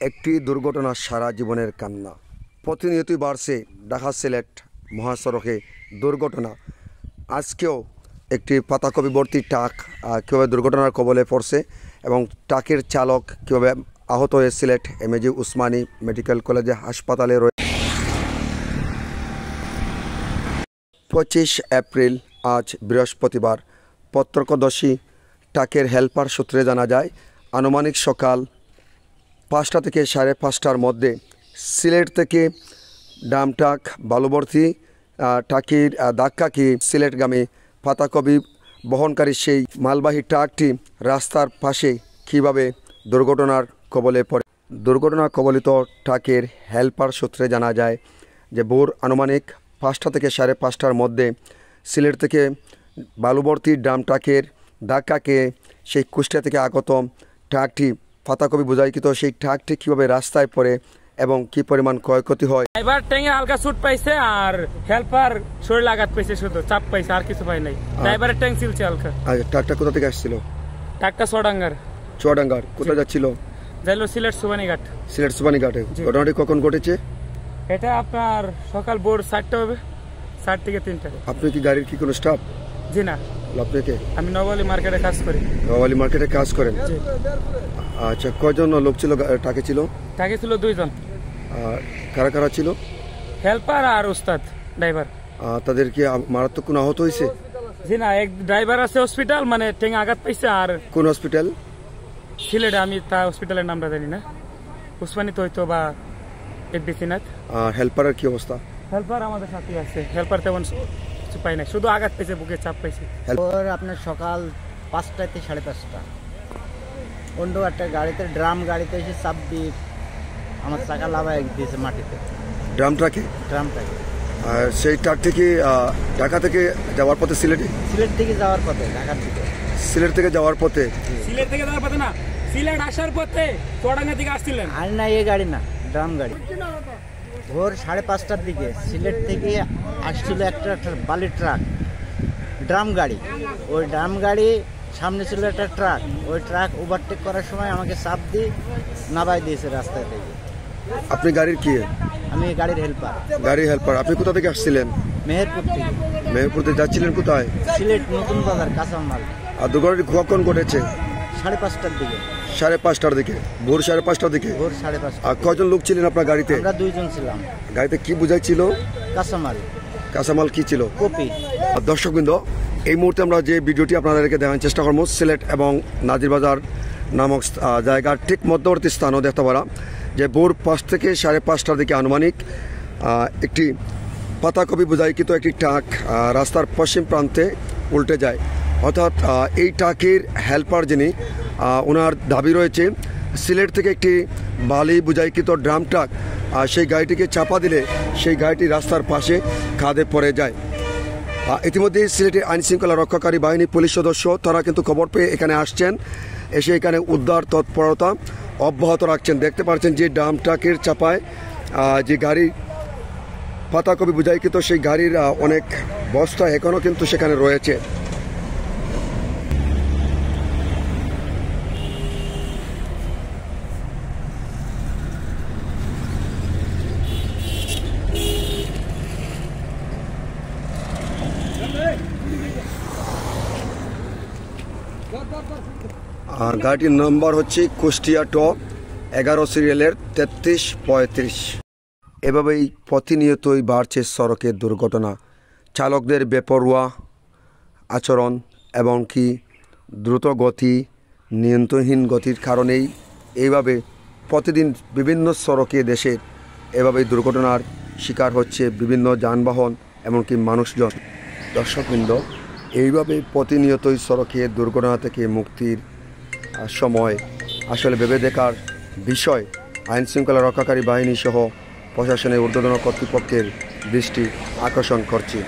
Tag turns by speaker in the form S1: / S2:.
S1: একটি দুর্ঘটনা সারা জীবনের কান্না। প্রতিনিয়তই বাড়ছে ঢাকা সিলেট মহাসড়কে দুর্ঘটনা। আজকেও একটি পাতাকপি ভর্তি ট্রাক কীভাবে দুর্ঘটনার কবলে পড়ছে এবং ট্রাকের চালক কীভাবে আহত হয়ে সিলেট এমএজি উসমানী মেডিকেল কলেজে হাসপাতালে রয়েছে। 25 এপ্রিল আজ বৃহস্পতিবার। প্রত্যক্ষদর্শী ট্রাকের হেল্পার সূত্রে জানা যায় আনুমানিক সকাল 5টা থেকে 5:30টার মধ্যে সিলেট থেকে ডাম ট্রাক বালুভর্তি ট্রাকের ধাক্কা খেয়ে সিলেটগামী পাতাকপি বহনকারী সেই মালবাহী ট্রাকটি রাস্তার পাশে কীভাবে দুর্ঘটনার কবলে পড়ে। দুর্ঘটনা কবলিত ট্রাকের হেল্পার সূত্রে জানা যায় যে ভোর আনুমানিক 5টা থেকে 5:30টার মধ্যে সিলেট থেকে বালুভর্তি ড্রাম ট্রাকের ধাক্কা খেয়ে সেই কুষ্টিয়া থেকে আগত ট্রাকটি পাতাকপি বোঝাইকৃত সেই ট্রাকটি কীভাবে রাস্তায় পড়ে এবং কি পরিমাণ ক্ষয়ক্ষতি হয়।
S2: ড্রাইভার ট্যাঙ্গে হালকা চোট পাইছে আর হেল্পার শরীর আঘাত পাইছে, শুধু চাপ পাইছে, আর কিছু পাই নাই। ড্রাইভারের ট্যাঙ্ক ছিলছে হালকা।
S1: ট্রাকটা কোথা থেকে আসছিল?
S2: ট্রাকটা
S1: চুয়াডাঙ্গার। কোথায় যাচ্ছিল?
S2: যাইলো সিলেট সুবানীঘাট।
S1: সিলেট সুবানীঘাটে। ঘটনাটি কখন ঘটেছে?
S2: এটা আপনার সকাল ভোর 4টা হবে, 4 থেকে 3টা।
S1: আপনি কি গাড়ির কি কোনো স্টাফ?
S2: জি না।
S1: আপনাকে?
S2: আমি নবালি মার্কেটে কাজ করি।
S1: নবালি মার্কেটে কাজ করেন? আচ্ছা, কয়জন লোক ছিল ট্রাকে? ট্রাকে ছিল 2 জন। কারা কারা ছিল?
S2: হেল্পার আর উস্তাদ ড্রাইভার।
S1: তাদের কি মারাত্মক কোনো আহত হয়েছে?
S2: জি না, এক ড্রাইভার আছে হসপিটাল, মানে ঠেঙে আঘাত পাইছে। আর
S1: কোন হসপিটাল?
S2: সিলেটে, আমি তা হসপিটালের নামটা জানি না। উসমানী তো হয়তো বা এফবিসিনাথ।
S1: আর হেল্পারের কি অবস্থা?
S2: হেল্পার আমাদের সাথে আছে, হেল্পার তেমন কিছু পাই না, শুধু আঘাত পাইছে, বুকে চাপ পাইছে।
S3: আপনার সকাল 5টা থেকে 5:30 অন্য একটা গাড়িতে, ড্রাম গাড়িতে এসে চাপ দিয়ে আমার চাকা লাভায় দিয়েছে মাটিতে।
S1: ড্রাম ট্রাকে?
S3: ড্রাম ট্রাকে।
S1: আর সেই ট্রাকটি কি ঢাকা থেকে যাওয়ার পথে সিলেটে?
S3: সিলেট থেকে যাওয়ার পথে, ঢাকার দিকে।
S1: সিলেট থেকে যাওয়ার পথে?
S2: সিলেট থেকে যাওয়ার পথে না, সিলেট আসার পথে চুয়াডাঙ্গা থেকে আসছিলেন।
S3: আর না, এই গাড়ি না, ড্রাম গাড়ি। ভোর 5:30টার দিকে সিলেট থেকে আসছিল একটা বালির ট্রাক, ড্রাম গাড়ি। ওই ড্রাম গাড়ি সামনে ছিল একটা ট্রাক, ওই ট্রাক ওভারটেক করার সময় আমাকে চাপ দিয়ে নামাই দিয়েছে রাস্তায় থেকে।
S1: আপনি গাড়ির কি?
S3: আমি গাড়ির হেল্পার।
S1: গাড়ির হেল্পার। আপনি কোথা থেকে আসছিলেন?
S3: মেহেরপুর থেকে।
S1: মেহেরপুর থেকে যাচ্ছিলেন কোথায়?
S3: সিলেট নতুন বাজার, কাঁচামাল।
S1: আর দুর্ঘটনাটি কখন ঘটেছে?
S3: 5:30টার দিকে।
S1: 5:30টার দিকে? ভোর 5:30টার দিকে?
S3: ভোর 5:30।
S1: আর কয়জন লোক ছিলেন আপনার গাড়িতে?
S3: আমরা 2 জন ছিলাম।
S1: গাড়িতে কি বোঝাইছিল?
S3: কাঁচামাল।
S1: কাঁচামাল কি ছিল?
S3: কপি।
S1: দর্শকবৃন্দ, এই মুহূর্তে আমরা যে ভিডিওটি আপনাদেরকে দেখানোর চেষ্টা করবো, সিলেট এবং নাজিরবাজার নামক জায়গার ঠিক মধ্যবর্তী স্থানও দেখতে পারা যে ভোর 5 থেকে 5:30টার দিকে আনুমানিক একটি পাতাকপি বোঝাইকৃত একটি ট্রাক রাস্তার পশ্চিম প্রান্তে উল্টে যায়। অর্থাৎ এই ট্রাকের হেল্পার যিনি, ওনার দাবি রয়েছে সিলেট থেকে একটি বালি বোঝাইকৃত ড্রাম ট্রাক সেই গাড়িটিকে চাপা দিলে সেই গাড়িটি রাস্তার পাশে খাদে পড়ে যায়। ইতিমধ্যে সিলেটের আইনশৃঙ্খলা রক্ষাকারী বাহিনী পুলিশ সদস্য তারা কিন্তু খবর পেয়ে এখানে আসছেন, এসে এখানে উদ্ধার তৎপরতা অব্যাহত রাখছেন। দেখতে পাচ্ছেন যে ড্রাম ট্রাকের চাপায় যে গাড়ি পাতাকপি বোঝাইকৃত সেই গাড়ির অনেক বস্তা এখনও কিন্তু সেখানে রয়েছে। গাড়িটির নম্বর হচ্ছে কুষ্টিয়া ট 11 সিরিয়ালের 3335। এভাবেই প্রতিনিয়তই বাড়ছে সড়কের দুর্ঘটনা। চালকদের বেপরোয়া আচরণ এবং কি দ্রুত গতি, নিয়ন্ত্রণহীন গতির কারণেই এইভাবে প্রতিদিন বিভিন্ন সড়কে দেশের এভাবেই দুর্ঘটনার শিকার হচ্ছে বিভিন্ন যানবাহন এমনকি মানুষজন। দর্শকবৃন্দ, এইভাবে প্রতিনিয়তই সড়কের দুর্ঘটনা থেকে মুক্তির সময় আসলে ভেবে দেখার বিষয় আইনশৃঙ্খলা রক্ষাকারী বাহিনী সহ প্রশাসনের ঊর্ধ্বতন কর্তৃপক্ষের দৃষ্টি আকর্ষণ করছে।